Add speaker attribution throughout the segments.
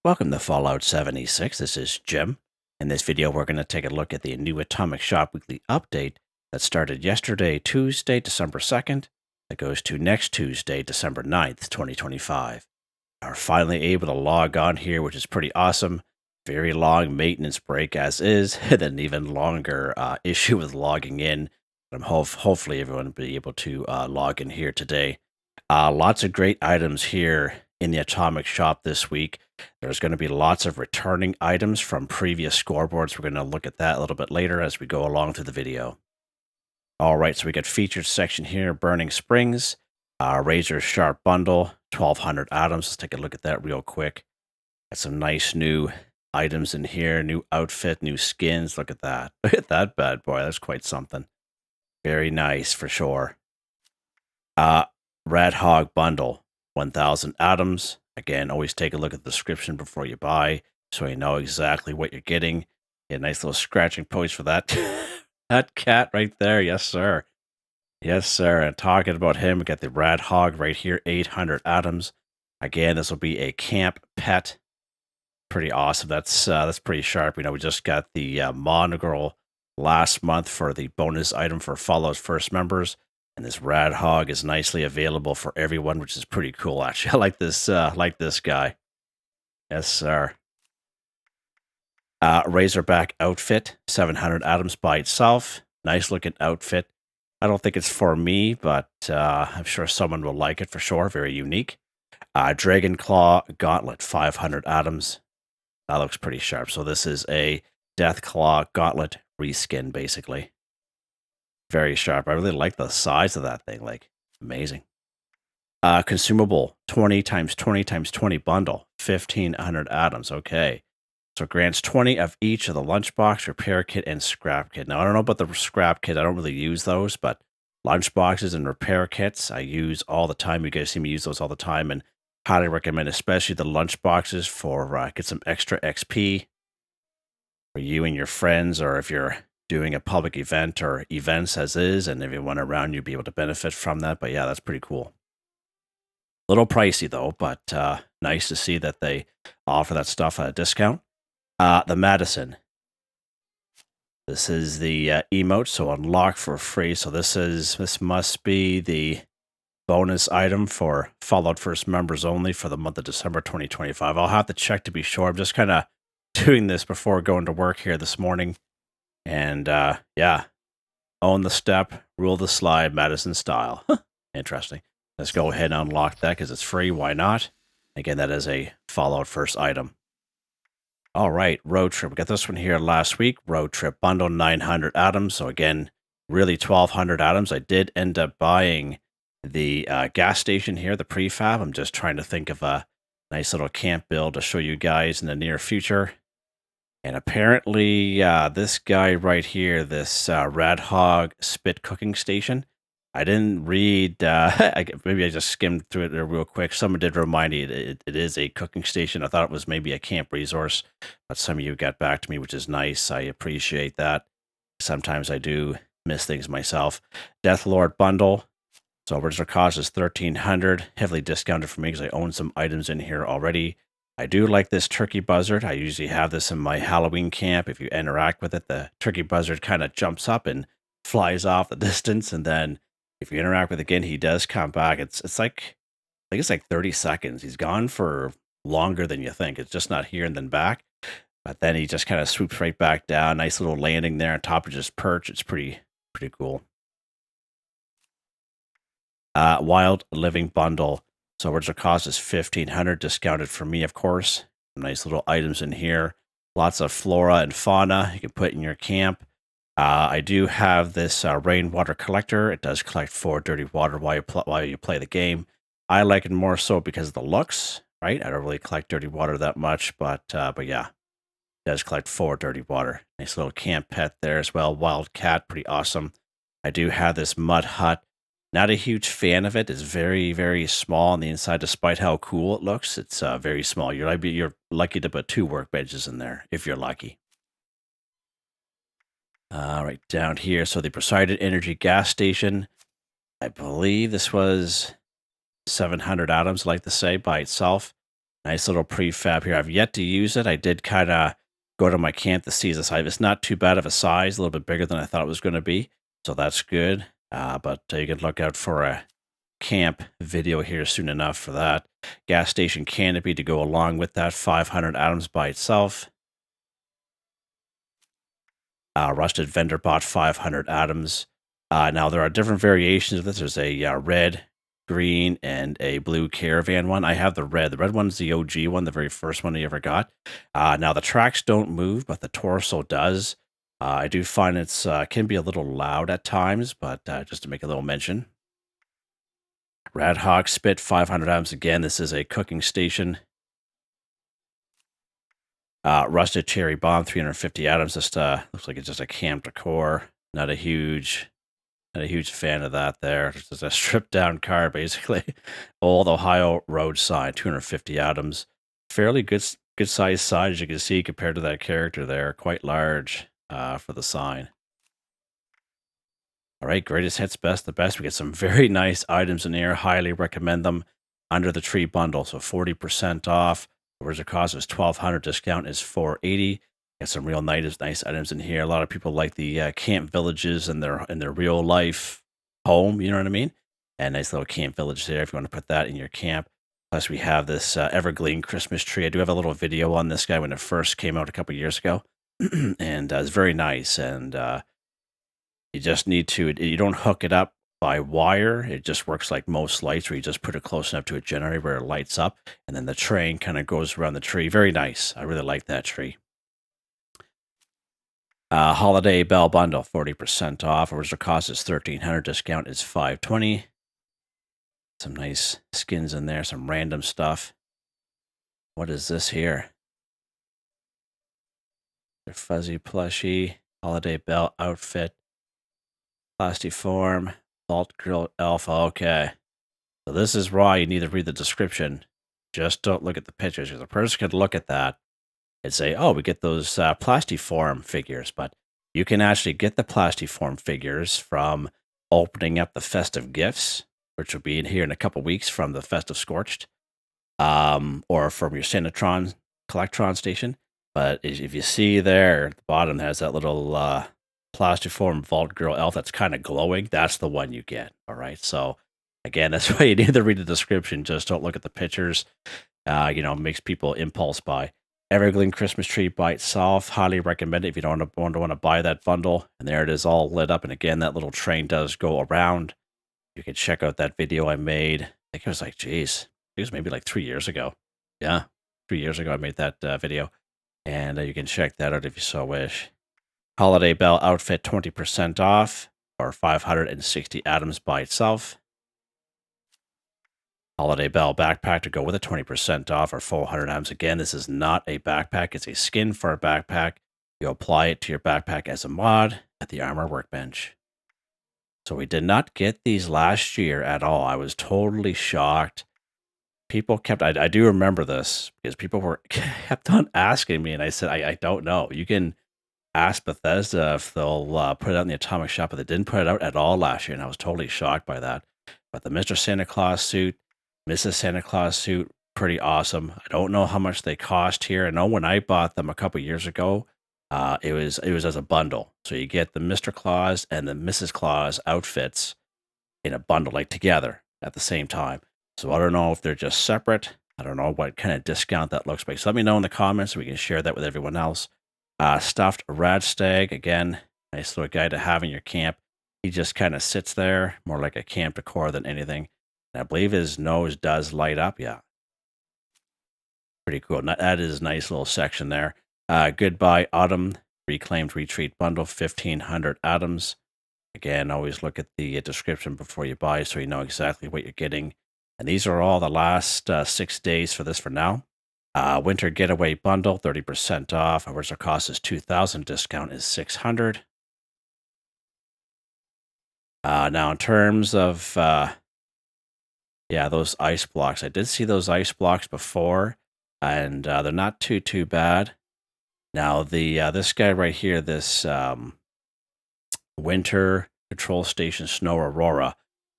Speaker 1: Welcome to Fallout 76. This is Jim. In this video, we're going to take a look at the new Atomic Shop weekly update that started yesterday, Tuesday, December 2nd, that goes to next Tuesday, December 9th, 2025. We're finally able to log on here, which is pretty awesome. Very long maintenance break as is, and then even longer issue with logging in. Hopefully everyone will be able to log in here today. Lots of great items here in the Atomic Shop this week. There's going to be lots of returning items from previous scoreboards. We're going to look at that a little bit later as we go along through the video. All right, so we got featured section here, Burning Springs, Razor Sharp Bundle, 1,200 atoms. Let's take a look at that real quick. Got some nice new items in here, new outfit, new skins. Look at that. Look at that bad boy. That's quite something. Very nice for sure. Radhog Bundle, 1,000 atoms. Again, always take a look at the description before you buy so you know exactly what you're getting. Get a nice little scratching post for that. That cat right there. Yes, sir. Yes, sir. And talking about him, we got the Radhog right here, 800 atoms. Again, this will be a camp pet. Pretty awesome. That's pretty sharp. You know, we just got the monogrel last month for the bonus item for Fallout's first members. And this Radhog is nicely available for everyone, which is pretty cool, actually. I like this guy. Yes, sir. Razorback outfit, 700 atoms by itself. Nice looking outfit. I don't think it's for me, but I'm sure someone will like it for sure. Very unique. DragonClaw Gauntlet, 500 atoms. That looks pretty sharp. So this is a Deathclaw Gauntlet reskin, basically. Very sharp. I really like the size of that thing. Like, amazing. Consumable, 20 times 20 times 20 bundle, 1,500 atoms. Okay. So it grants 20 of each of the lunchbox, repair kit, and scrap kit. Now, I don't know about the scrap kit. I don't really use those, but lunchboxes and repair kits I use all the time. You guys see me use those all the time, and highly recommend, especially the lunchboxes for get some extra XP for you and your friends, or if you're doing a public event or events as is, and everyone around you be able to benefit from that. But yeah, that's pretty cool. A little pricey though, but nice to see that they offer that stuff at a discount. The Madison. This is the emote, so unlock for free. So this must be the bonus item for Fallout First members only for the month of December 2025. I'll have to check to be sure. I'm just kind of doing this before going to work here this morning. And yeah, own the step, rule the slide, Madison style. Interesting. Let's go ahead and unlock that because it's free. Why not? Again, that is a Fallout First item. All right, Road Trip. We got this one here last week. Road Trip Bundle, 900 atoms. So again, really 1,200 atoms. I did end up buying the gas station here, the prefab. I'm just trying to think of a nice little camp build to show you guys in the near future. And apparently, this guy right here, this Radhog Spit Cooking Station, I didn't read, maybe I just skimmed through it real quick. Someone did remind me it is a cooking station. I thought it was maybe a camp resource, but some of you got back to me, which is nice. I appreciate that. Sometimes I do miss things myself. Death Lord Bundle. So original cost is 1,300, heavily discounted for me because I own some items in here already. I do like this turkey buzzard. I usually have this in my Halloween camp. If you interact with it, the turkey buzzard kind of jumps up and flies off the distance, and then if you interact with it again, he does come back. It's like, I think it's like 30 seconds. He's gone for longer than you think. It's just not here and then back. But then he just kind of swoops right back down. Nice little landing there on top of his perch. It's pretty cool. Wild Living Bundle. So original cost is 1,500, discounted for me, of course. Nice little items in here. Lots of flora and fauna you can put in your camp. I do have this rainwater collector. It does collect 4 dirty water while you play the game. I like it more so because of the looks, right? I don't really collect dirty water that much, but yeah, it does collect 4 dirty water. Nice little camp pet there as well. Wild cat, pretty awesome. I do have this mud hut. Not a huge fan of it. It's very, very small on the inside, despite how cool it looks. It's very small. You're lucky to put 2 workbenches in there, if you're lucky. Right down here. So the Poseidon Energy gas station. I believe this was 700 atoms, I like to say, by itself. Nice little prefab here. I've yet to use it. I did kind of go to my camp to see the size. It's not too bad of a size, a little bit bigger than I thought it was going to be. So that's good. But you can look out for a camp video here soon enough for that. Gas station canopy to go along with that, 500 atoms by itself. Rusted vendor bought 500 atoms. Now there are different variations of this. There's a red, green, and a blue caravan one. I have the red. The red one's the OG one, the very first one I ever got. Now the tracks don't move, but the torso does. I do find it's can be a little loud at times, but just to make a little mention. Radhog spit 500 atoms again. This is a cooking station. Rusted cherry bomb 350 atoms. Just looks like it's just a camp decor. Not a huge fan of that there. It's just a stripped down car, basically. Old Ohio road sign, 250 atoms. Fairly good size sign, as you can see, compared to that character there. Quite large for the sign. All right, greatest hits, best the best. We get some very nice items in here. Highly recommend them. Under the tree bundle, so 40% off. The original cost is $1,200. Discount is $480. Got some real nice items in here. A lot of people like the camp villages in their real life home. You know what I mean? And nice little camp village there if you want to put that in your camp. Plus, we have this Evergleen Christmas tree. I do have a little video on this guy when it first came out a couple years ago, and it's very nice. And you just need to. You don't hook it up by wire. It just works like most lights, where you just put it close enough to a generator where it lights up, and then the train kind of goes around the tree. Very nice. I really like that tree. Holiday Belle bundle, 40% off. Original cost is $1,300. Discount is $520. Some nice skins in there. Some random stuff. What is this here? The fuzzy plushie. Holiday Belle outfit. Plastiform. Vault Grill Alpha. Okay. So this is why you need to read the description. Just don't look at the pictures, because a person could look at that and say, oh, we get those plastiform figures. But you can actually get the plastiform figures from opening up the festive gifts, which will be in here in a couple weeks from the festive scorched, or from your Sanatron Collectron station. But if you see there at the bottom, has that little plastiform Vault Girl elf that's kind of glowing. That's the one you get. All right. So again, that's why you need to read the description. Just don't look at the pictures. Makes people impulse buy. Evergleen Christmas tree by itself. Highly recommend it if you don't want to buy that bundle. And there it is, all lit up. And again, that little train does go around. You can check out that video I made. I think it was like, geez, it was maybe like 3 years ago. Yeah, 3 years ago I made that video. And you can check that out if you so wish. Holiday Belle outfit 20% off, or 560 atoms by itself. Holiday Belle backpack to go with it, 20% off, or 400 atoms. Again, this is not a backpack. It's a skin for a backpack. You apply it to your backpack as a mod at the armor workbench. So we did not get these last year at all. I was totally shocked. People kept, I do remember this, because people kept on asking me, and I said, I don't know. You can ask Bethesda if they'll put it out in the Atomic Shop, but they didn't put it out at all last year, and I was totally shocked by that. But the Mr. Santa Claus suit, Mrs. Santa Claus suit, pretty awesome. I don't know how much they cost here. I know when I bought them a couple years ago, it was as a bundle. So you get the Mr. Claus and the Mrs. Claus outfits in a bundle, like together at the same time. So I don't know if they're just separate. I don't know what kind of discount that looks like. So let me know in the comments so we can share that with everyone else. Stuffed Radstag, again, nice little guy to have in your camp. He just kind of sits there, more like a camp decor than anything. And I believe his nose does light up. Yeah. Pretty cool. That is a nice little section there. Goodbye Autumn Reclaimed Retreat Bundle, 1,500 atoms. Again, always look at the description before you buy so you know exactly what you're getting. And these are all the last 6 days for this for now. Winter Getaway Bundle, 30% off. Original cost is $2,000. Discount is $600. Now, in terms of, those ice blocks. I did see those ice blocks before, and they're not too bad. Now, this guy right here, this Winter Control Station Snow Aurora.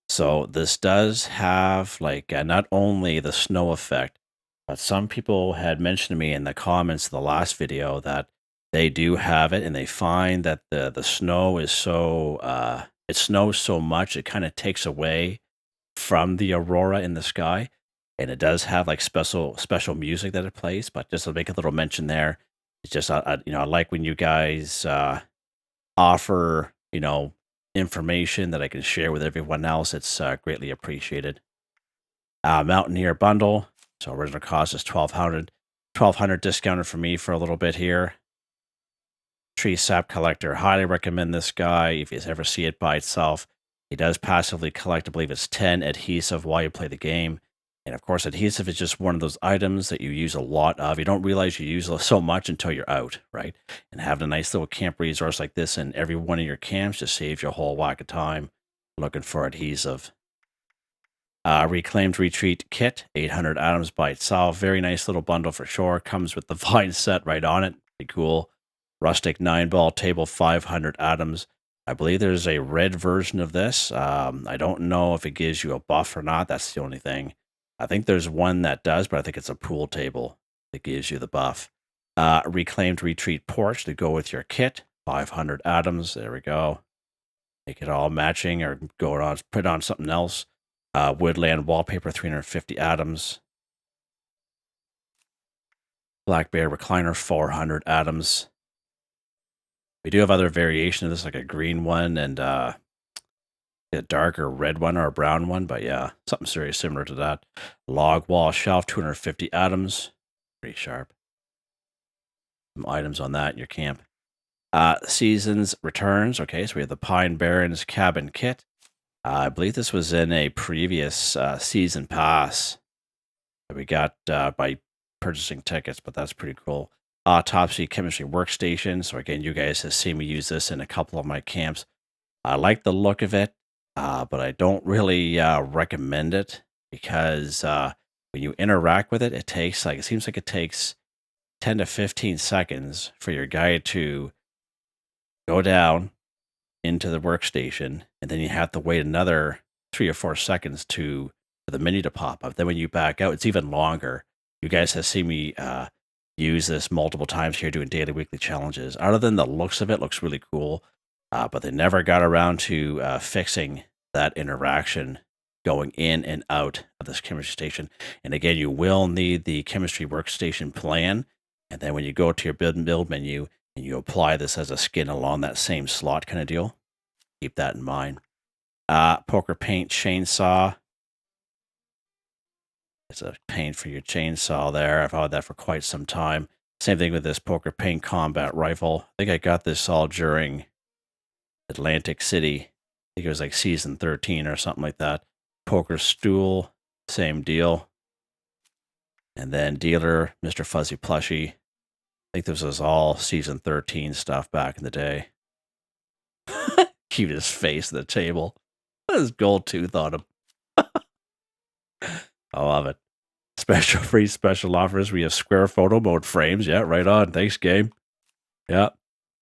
Speaker 1: So this does have, like, not only the snow effect, But some people had mentioned to me in the comments of the last video that they do have it, and they find that the snow is so it snows so much it kind of takes away from the aurora in the sky, and it does have like special music that it plays. But just to make a little mention there, it's just I like when you guys offer information that I can share with everyone else. It's greatly appreciated. Mountaineer bundle. So original cost is 1200 discounted for me for a little bit here. Tree sap collector. Highly recommend this guy if you ever see it by itself. He does passively collect, I believe it's 10 adhesive while you play the game. And of course, adhesive is just one of those items that you use a lot of. You don't realize you use so much until you're out, right? And having a nice little camp resource like this in every one of your camps just saves you a whole whack of time looking for adhesive. Reclaimed Retreat Kit, 800 items by itself. Very nice little bundle for sure. Comes with the vine set right on it. Pretty cool. Rustic 9-ball table, 500 atoms. I believe there's a red version of this. I don't know if it gives you a buff or not. That's the only thing. I think there's one that does, but I think it's a pool table that gives you the buff. Reclaimed Retreat Porch to go with your kit, 500 atoms. There we go. Make it all matching or go on, put on something else. Woodland Wallpaper, 350 atoms. Black Bear Recliner, 400 atoms. We do have other variation of this, like a green one and a darker red one or a brown one, but yeah, something very similar to that. Log Wall Shelf, 250 atoms. Pretty sharp. Some items on that in your camp. Seasons Returns. Okay, so we have the Pine Barrens Cabin Kit. I believe this was in a previous season pass that we got by purchasing tickets, but that's pretty cool. Autopsy Chemistry Workstation. So again, you guys have seen me use this in a couple of my camps. I like the look of it, but I don't really recommend it because when you interact with it, it seems like it takes 10 to 15 seconds for your guy to go down into the workstation, and then you have to wait another 3 or 4 seconds for the menu to pop up. Then when you back out, it's even longer. You guys have seen me use this multiple times here doing daily, weekly challenges. Other than the looks of it, looks really cool, but they never got around to fixing that interaction going in and out of this chemistry station. And again, you will need the chemistry workstation plan, and then when you go to your build menu, and you apply this as a skin along that same slot kind of deal. Keep that in mind. Poker Paint Chainsaw. It's a paint for your chainsaw there. I've had that for quite some time. Same thing with this Poker Paint Combat Rifle. I think I got this all during Atlantic City. I think it was like season 13 or something like that. Poker Stool, same deal. And then Dealer, Mr. Fuzzy Plushie. I think this was all season 13 stuff back in the day. Keep his face at the table. His gold tooth on him. I love it. Special offers. We have square photo mode frames. Yeah, right on. Thanks, game. Yeah.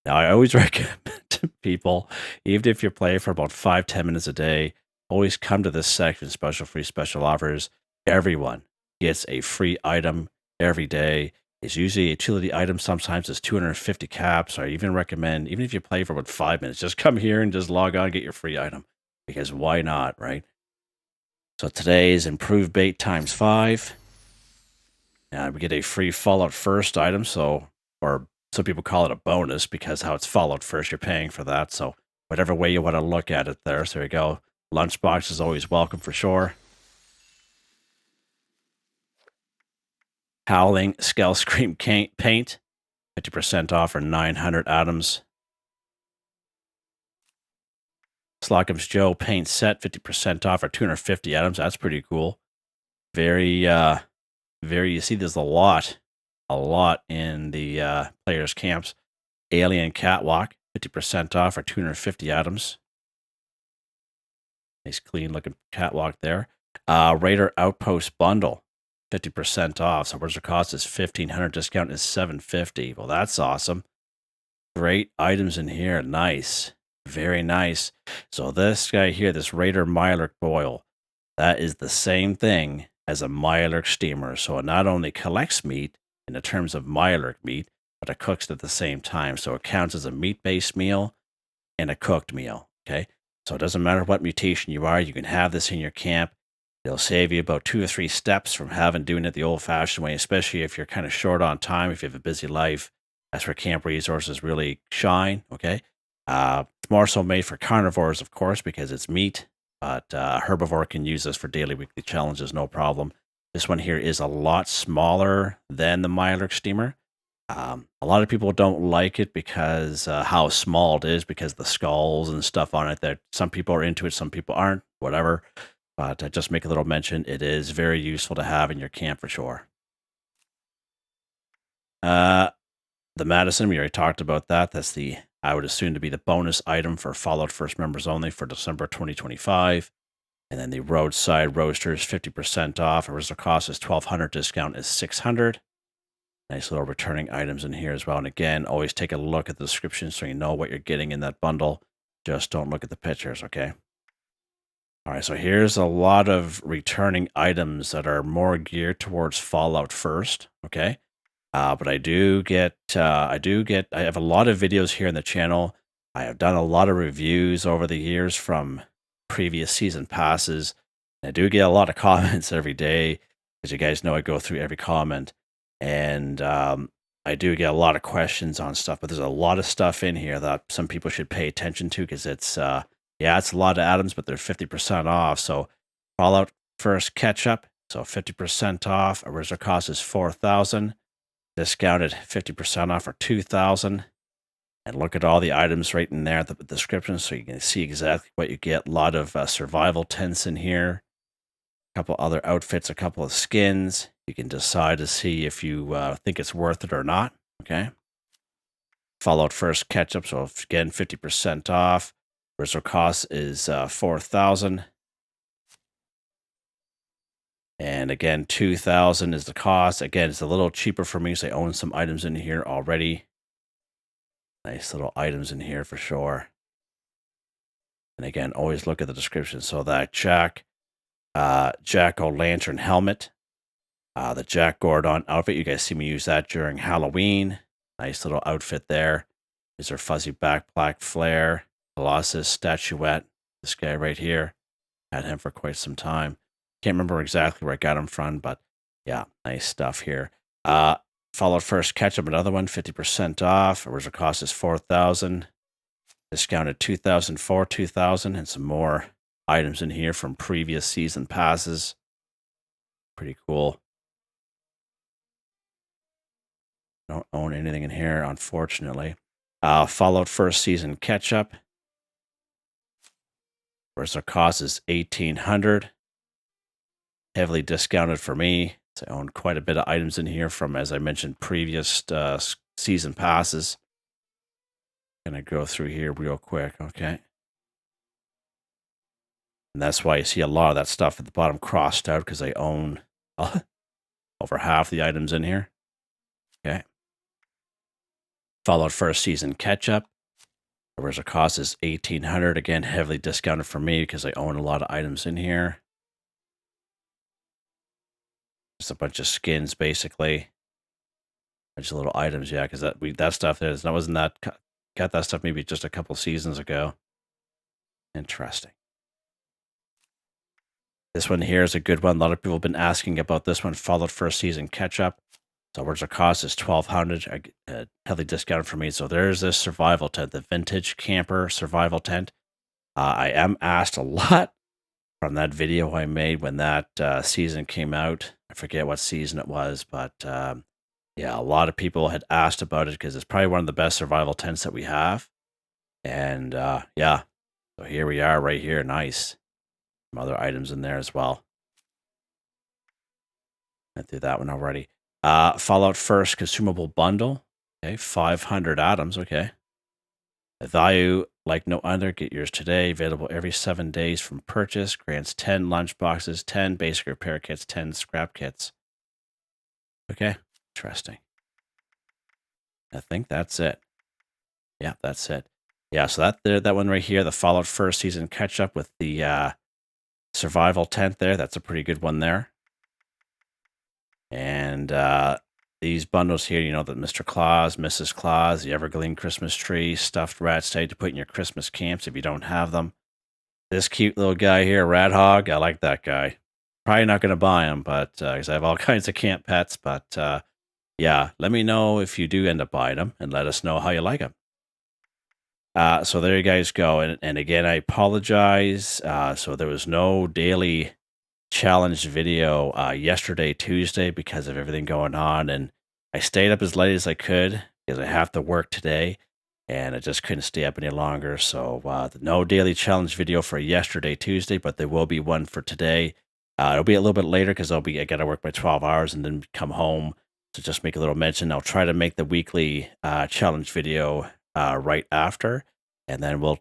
Speaker 1: Now, I always recommend to people, even if you're playing for about 5-10 minutes a day, always come to this section, special offers. Everyone gets a free item every day. It's usually a utility item. Sometimes it's 250 caps. I even recommend, even if you play for about 5 minutes, just come here and just log on and get your free item. Because why not, right? So today's improved bait times 5. And we get a free Fallout First item. Or some people call it a bonus because how it's Fallout First, you're paying for that. So whatever way you want to look at it there. So there you go. Lunchbox is always welcome for sure. Howling Skull Scream Paint, 50% off for 900 atoms. Slockham's Joe Paint Set, 50% off for 250 atoms. That's pretty cool. You see there's a lot in the players' camps. Alien Catwalk, 50% off for 250 atoms. Nice clean looking catwalk there. Raider Outpost Bundle, 50% off. So where's the cost is 1,500, discount is 750. Well, that's awesome. Great items in here. Nice. Very nice. So this guy here, this Raider Mylar Boil, that is the same thing as a Mirelurk steamer. So it not only collects meat in the terms of Mirelurk meat, but it cooks it at the same time. So it counts as a meat-based meal and a cooked meal. Okay. So it doesn't matter what mutation you are, you can have this in your camp. It'll save you about 2 or 3 steps from doing it the old-fashioned way, especially if you're kind of short on time, if you have a busy life. That's where camp resources really shine. Okay. It's more so made for carnivores, of course, because it's meat, but herbivore can use this for daily, weekly challenges, no problem. This one here is a lot smaller than the Mirelurk steamer. A lot of people don't like it because how small it is, because the skulls and stuff on it. That some people are into it, some people aren't. Whatever. But just make a little mention. It is very useful to have in your camp for sure. The Madison, we already talked about that. That's I would assume to be the bonus item for Fallout First members only for December 2025. And then the Roadside Roasters, 50% off. Original cost is $1,200. Discount is $600. Nice little returning items in here as well. And again, always take a look at the description so you know what you're getting in that bundle. Just don't look at the pictures, okay? All right, so here's a lot of returning items that are more geared towards Fallout First, okay? But I have a lot of videos here on the channel. I have done a lot of reviews over the years from previous season passes. I do get a lot of comments every day. As you guys know, I go through every comment. And I do get a lot of questions on stuff, but there's a lot of stuff in here that some people should pay attention to because it's a lot of items, but they're 50% off. So Fallout First Ketchup, so 50% off. Original cost is $4,000. Discounted 50% off for $2,000. And look at all the items right in there at the description so you can see exactly what you get. A lot of survival tents in here. A couple other outfits, a couple of skins. You can decide to see if you think it's worth it or not. Okay. Fallout First Ketchup. So again, 50% off. Original cost is $4,000. And again, $2,000 is the cost. Again, it's a little cheaper for me, so I own some items in here already. Nice little items in here for sure. And again, always look at the description. So that Jack-o'-lantern helmet. The Jack Gordon outfit. You guys see me use that during Halloween. Nice little outfit there. These are fuzzy black flare. Colossus statuette. This guy right here. Had him for quite some time. Can't remember exactly where I got him from, but yeah, nice stuff here. Fallout First Ketchup, another one, 50% off. Original cost is $4,000. Discounted $2,000 for $2,000, and some more items in here from previous season passes. Pretty cool. Don't own anything in here, unfortunately. Fallout First Season Ketchup. Original cost is $1,800. Heavily discounted for me. So I own quite a bit of items in here from, as I mentioned, previous season passes. Gonna go through here real quick, okay? And that's why you see a lot of that stuff at the bottom crossed out, because I own over half the items in here. Okay. Fallout First Season Ketchup. Original cost is $1,800. Again, heavily discounted for me because I own a lot of items in here. Just a bunch of skins, basically. Bunch of little items, yeah, because that stuff got that stuff maybe just a couple seasons ago. Interesting. This one here is a good one. A lot of people have been asking about this one, Fallout First Season Ketchup. So original cost is $1,200. Heavily discounted for me. So there's this survival tent, the Vintage Camper Survival Tent. I am asked a lot from that video I made when that season came out. I forget what season it was, but yeah, a lot of people had asked about it because it's probably one of the best survival tents that we have. And yeah, so here we are right here. Nice. Some other items in there as well. Went through that one already. Fallout First Consumable Bundle. Okay, 500 atoms. Okay. A value like no other. Get yours today. Available every 7 days from purchase. Grants 10 lunch boxes, 10 basic repair kits, 10 scrap kits. Okay. Interesting. I think that's it. Yeah, that's it. Yeah, so that one right here, the Fallout First Season Catch Up with the survival tent there. That's a pretty good one there. And these bundles here, you know, the Mr. Claus, Mrs. Claus, the Evergleen Christmas tree, stuffed Radstag to put in your Christmas camps if you don't have them. This cute little guy here, Radhog, I like that guy. Probably not going to buy him, but because I have all kinds of camp pets. But yeah, let me know if you do end up buying them and let us know how you like them. So there you guys go. And again, I apologize. So there was no daily challenge video yesterday, Tuesday, because of everything going on. And I stayed up as late as I could because I have to work today. And I just couldn't stay up any longer. So no daily challenge video for yesterday, Tuesday, but there will be one for today. It'll be a little bit later because I got to work my 12 hours and then come home. So just make a little mention. I'll try to make the weekly challenge video right after. And then we'll,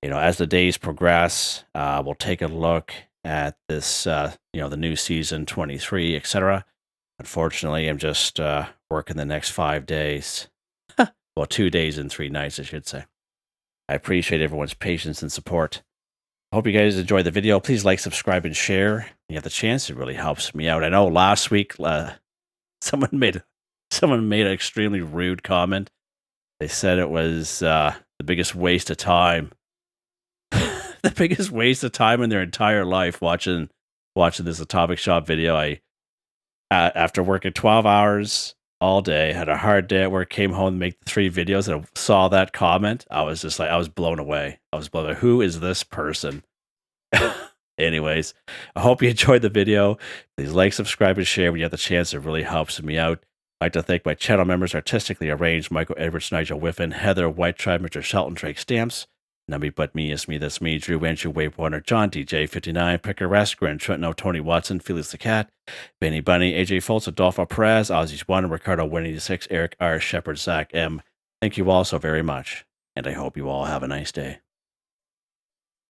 Speaker 1: you know, as the days progress, we'll take a look at this, you know, the new season 23, etc. Unfortunately, I'm just working the next 5 days. Well, 2 days and 3 nights, I should say. I appreciate everyone's patience and support. I hope you guys enjoyed the video. Please like, subscribe, and share. When you have the chance, it really helps me out. I know last week someone made an extremely rude comment. They said it was the biggest waste of time. The biggest waste of time in their entire life watching this Atomic Shop video. I after working 12 hours all day, had a hard day at work, came home to make the 3 videos, and I saw that comment. I was just like, I was blown away. Who is this person? Anyways, I hope you enjoyed the video. Please like, subscribe, and share when you have the chance. It really helps me out. I'd like to thank my channel members, Artistically Arranged, Michael Edwards, Nigel Whiffen, Heather, White Tribe, Mr. Shelton, Drake Stamps, Nubby But Me, Is Me, That's Me, Drew, Andrew, Wave Warner, John, DJ 59, Picker Rasgren, Trenton, Tony Watson, Felix the Cat, Benny Bunny, AJ Fultz, Adolfo Perez, Ozzy's 1, Ricardo 186, Eric R. Shepard, Zach M. Thank you all so very much, and I hope you all have a nice day.